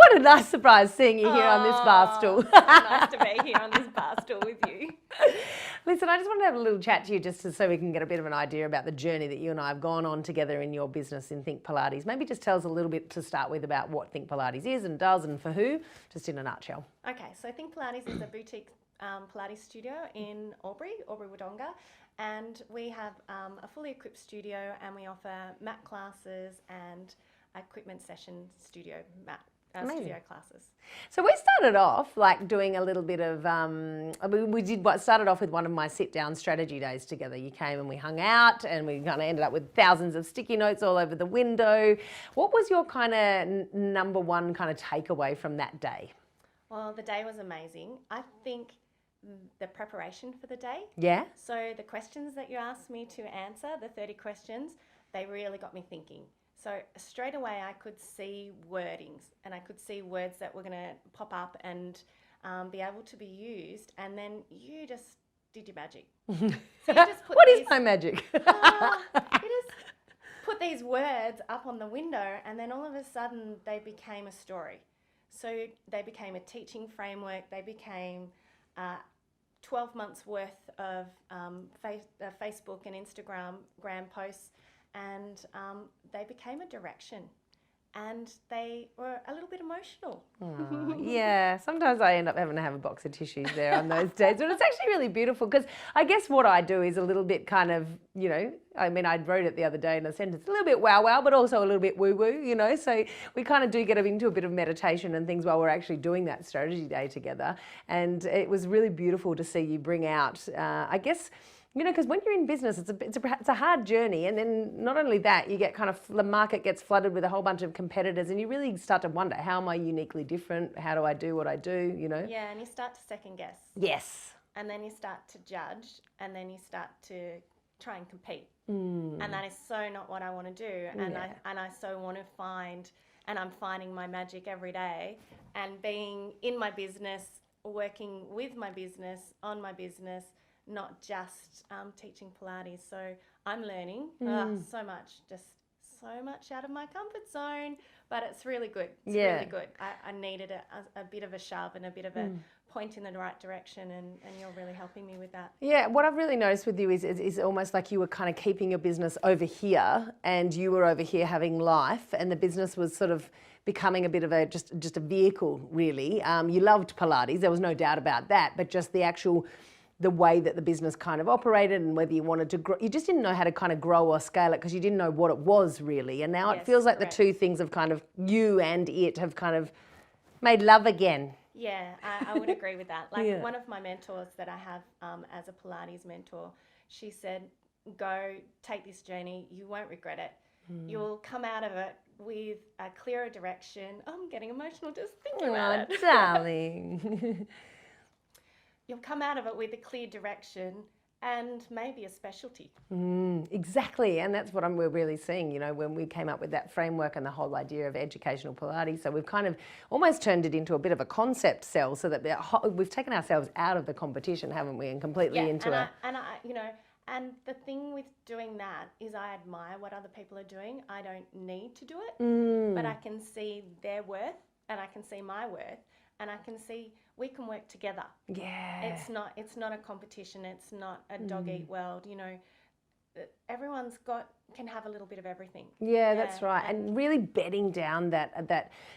What a nice surprise seeing you here on this bar stool. So nice to be here on this bar stool with you. Listen, I just wanted to have a little chat to you so we can get a bit of an idea about the journey that you and I have gone on together in your business in Think Pilates. Maybe just tell us a little bit to start with about what Think Pilates is and does and for who, just in a nutshell. Okay, so Think Pilates is a boutique Pilates studio in Albury Wodonga, and we have a fully equipped studio, and we offer mat classes and equipment session studio studio classes. So we started off like doing a little bit of, started off with one of my sit-down strategy days together. You came and we hung out and we kind of ended up with thousands of sticky notes all over the window. What was your kind of number one kind of takeaway from that day? Well, the day was amazing. I think the preparation for the day. Yeah. So the questions that you asked me to answer, the 30 questions, they really got me thinking. So straight away I could see wordings and I could see words that were going to pop up and be able to be used, and then you just did your magic. So you just put what is my magic? You just put these words up on the window, and then all of a sudden they became a story. So they became a teaching framework, they became 12 months worth of Facebook and Instagram posts, and they became a direction, and they were a little bit emotional. Oh, yeah, sometimes I end up having to have a box of tissues there on those days, but it's actually really beautiful because I guess what I do is a little bit kind of, I wrote it the other day in a sentence, a little bit wow, but also a little bit woo-woo, so we kind of do get into a bit of meditation and things while we're actually doing that strategy day together. And it was really beautiful to see you bring out, I guess, because when you're in business, it's a hard journey, and then not only that, you get the market gets flooded with a whole bunch of competitors, and you really start to wonder, how am I uniquely different? How do I do what I do? Yeah, and you start to second guess. Yes. And then you start to judge, and then you start to try and compete, and that is so not what I want to do. And I so want to find, and I'm finding my magic every day, and being in my business, working with my business, on my business. Not just teaching Pilates. So I'm learning so much out of my comfort zone, but it's really good. It's really good. I needed a bit of a shove and a bit of a point in the right direction, and you're really helping me with that. Yeah, what I've really noticed with you is almost like you were kind of keeping your business over here, and you were over here having life, and the business was sort of becoming a bit of just a vehicle, really. You loved Pilates, there was no doubt about that, but just the way that the business kind of operated, and whether you wanted to grow, you just didn't know how to kind of grow or scale it because you didn't know what it was really. And now it feels like the two things have kind of, you and it have kind of made love again. Yeah, I would agree with that. Like one of my mentors that I have as a Pilates mentor, she said, go take this journey, you won't regret it. You'll come out of it with a clearer direction. Oh, I'm getting emotional just thinking about it. Darling. You'll come out of it with a clear direction and maybe a specialty. Exactly, and that's what we're really seeing, when we came up with that framework and the whole idea of educational Pilates. So we've kind of almost turned it into a bit of a concept cell, so that we've taken ourselves out of the competition, haven't we, and completely into it. And the thing with doing that is I admire what other people are doing. I don't need to do it, but I can see their worth and I can see my worth, and I can see we can work together. Yeah. It's not a competition. It's not a dog-eat world. Everyone's can have a little bit of everything. Yeah, that's right. And really bedding down that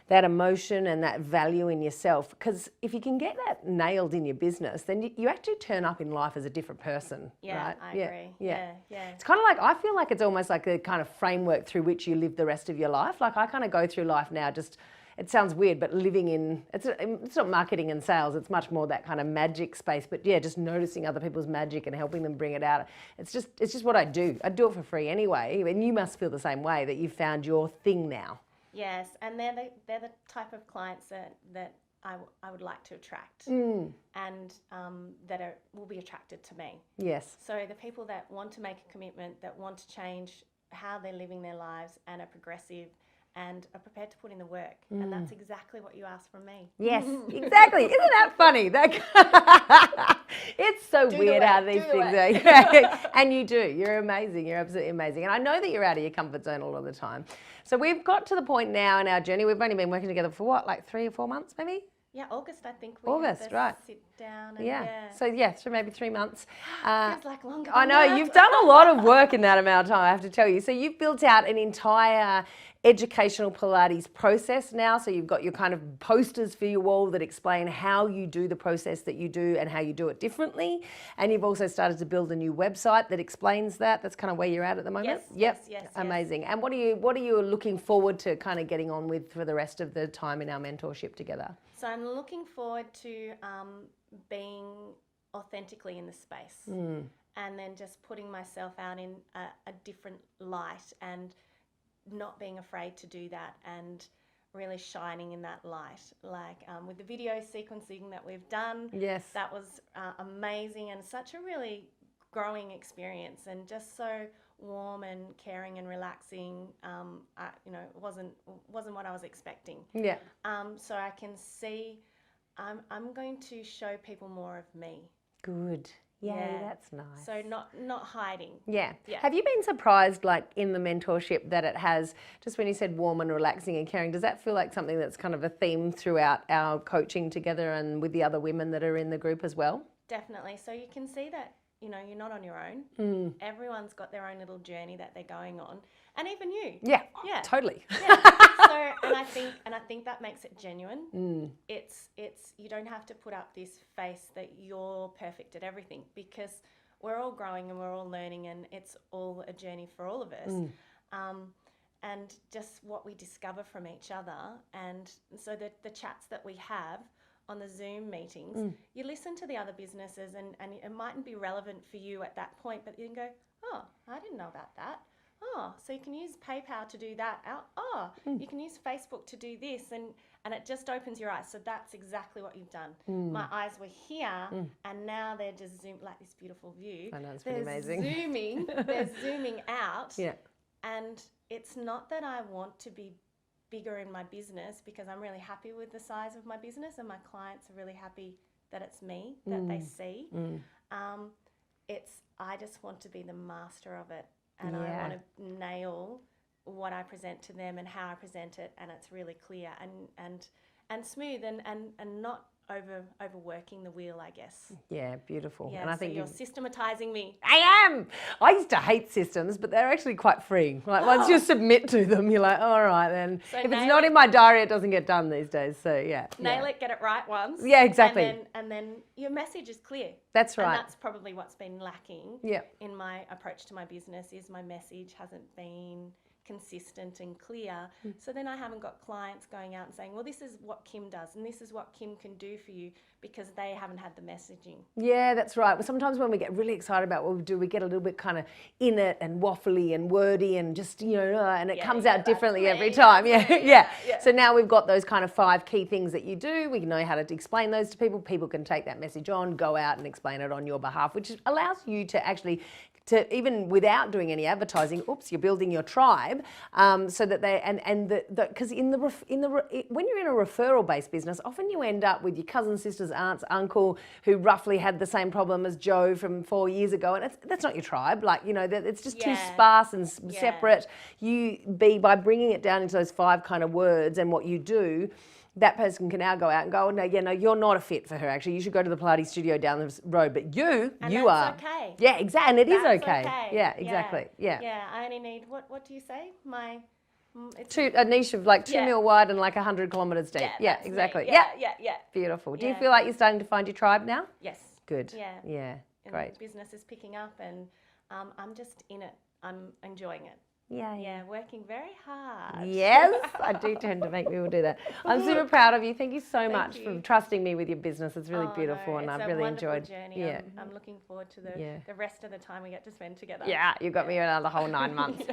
emotion and that value in yourself. Because if you can get that nailed in your business, then you actually turn up in life as a different person. Yeah, right? I agree. Yeah. It's kind of like, I feel like it's almost like a kind of framework through which you live the rest of your life. Like I kind of go through life now just, it sounds weird, but living in, it's not marketing and sales, it's much more that kind of magic space, but yeah, just noticing other people's magic and helping them bring it out. It's just what I do. I do it for free anyway, and you must feel the same way, that you've found your thing now. Yes, and they're the type of clients that I would like to attract, and that will be attracted to me. Yes. So the people that want to make a commitment, that want to change how they're living their lives and are progressive, and are prepared to put in the work. And that's exactly what you asked from me. Yes, exactly. Isn't that funny? It's so Do the weird work, how do these the things work. are. And you do. You're amazing. You're absolutely amazing. And I know that you're out of your comfort zone a lot of the time. So we've got to the point now in our journey. We've only been working together for what, like 3 or 4 months maybe? Yeah, August, I think we August, had the right. sit down. And Yeah. So yeah, so maybe 3 months. Feels like longer I than know, that. you've done a lot of work in that amount of time, I have to tell you. So you've built out an entire educational Pilates process now. So you've got your kind of posters for your wall that explain how you do the process that you do and how you do it differently. And you've also started to build a new website that explains that. That's kind of where you're at the moment. Yes. Amazing. And what are you looking forward to kind of getting on with for the rest of the time in our mentorship together? So I'm looking forward to being authentically in the space and then just putting myself out in a different light and not being afraid to do that and really shining in that light. Like with the video sequencing that we've done, that was amazing and such a really growing experience and just so warm and caring and relaxing. It wasn't what I was expecting. So I can see I'm going to show people more of me. Good. Yeah, that's nice. So not hiding. Yeah. Have you been surprised, like in the mentorship, that it has, just when you said warm and relaxing and caring, does that feel like something that's kind of a theme throughout our coaching together and with the other women that are in the group as well? Definitely. So you can see that, you're not on your own. Everyone's got their own little journey that they're going on. And even you. Yeah. Totally. So, and I think that makes it genuine. It's you don't have to put up this face that you're perfect at everything because we're all growing and we're all learning and it's all a journey for all of us. And just what we discover from each other and so the chats that we have on the Zoom meetings, you listen to the other businesses and it mightn't be relevant for you at that point, but you can go, oh, I didn't know about that. Oh, so you can use PayPal to do that. Oh, you can use Facebook to do this and it just opens your eyes. So that's exactly what you've done. My eyes were here and now they're just zoomed like this beautiful view. I know, it's pretty amazing. They're zooming out. Yeah. And it's not that I want to be bigger in my business because I'm really happy with the size of my business and my clients are really happy that it's me that they see. I just want to be the master of it and I want to nail what I present to them and how I present it and it's really clear and smooth and not overworking the wheel, I guess. Yeah, beautiful. Yeah, and I think you're systematizing me. I am. I used to hate systems, but they're actually quite freeing. Like once you submit to them, you're like, all right then. So if it's not in my diary, it doesn't get done these days. So yeah. Nail it, get it right once. Yeah, exactly. And then your message is clear. That's right. And that's probably what's been lacking in my approach to my business is my message hasn't been consistent and clear. So then I haven't got clients going out and saying, well, this is what Kim does and this is what Kim can do for you because they haven't had the messaging. Yeah, that's right. Well, sometimes when we get really excited about what we do, we get a little bit kind of in it and waffly and wordy and just, and it comes out differently every time. Yeah. So now we've got those kind of 5 key things that you do. We know how to explain those to people. People can take that message on, go out and explain it on your behalf, which allows you to actually to even without doing any advertising, you're building your tribe, so that they because when you're in a referral-based business, often you end up with your cousins, sisters, aunts, uncle who roughly had the same problem as Joe from 4 years ago, and that's not your tribe. It's just too sparse and separate. By bringing it down into those 5 kind of words and what you do. That person can now go out and go, no, you're not a fit for her, actually. You should go to the Pilates studio down the road. But you are. Okay. Yeah, exactly. And it is okay. Yeah, exactly. Yeah. Yeah, I only need, what do you say? A niche of 2 mil wide and 100 kilometres deep. Yeah, exactly. Yeah. Beautiful. Do you feel like you're starting to find your tribe now? Yes. Good. Yeah. Great. And business is picking up and I'm just in it. I'm enjoying it. Yeah, working very hard. Yes, I do tend to make people do that. I'm super proud of you. Thank you so much for trusting me with your business. It's really beautiful and I've really enjoyed. Journey. Yeah. I'm looking forward to the rest of the time we get to spend together. Yeah, you got me another whole 9 months.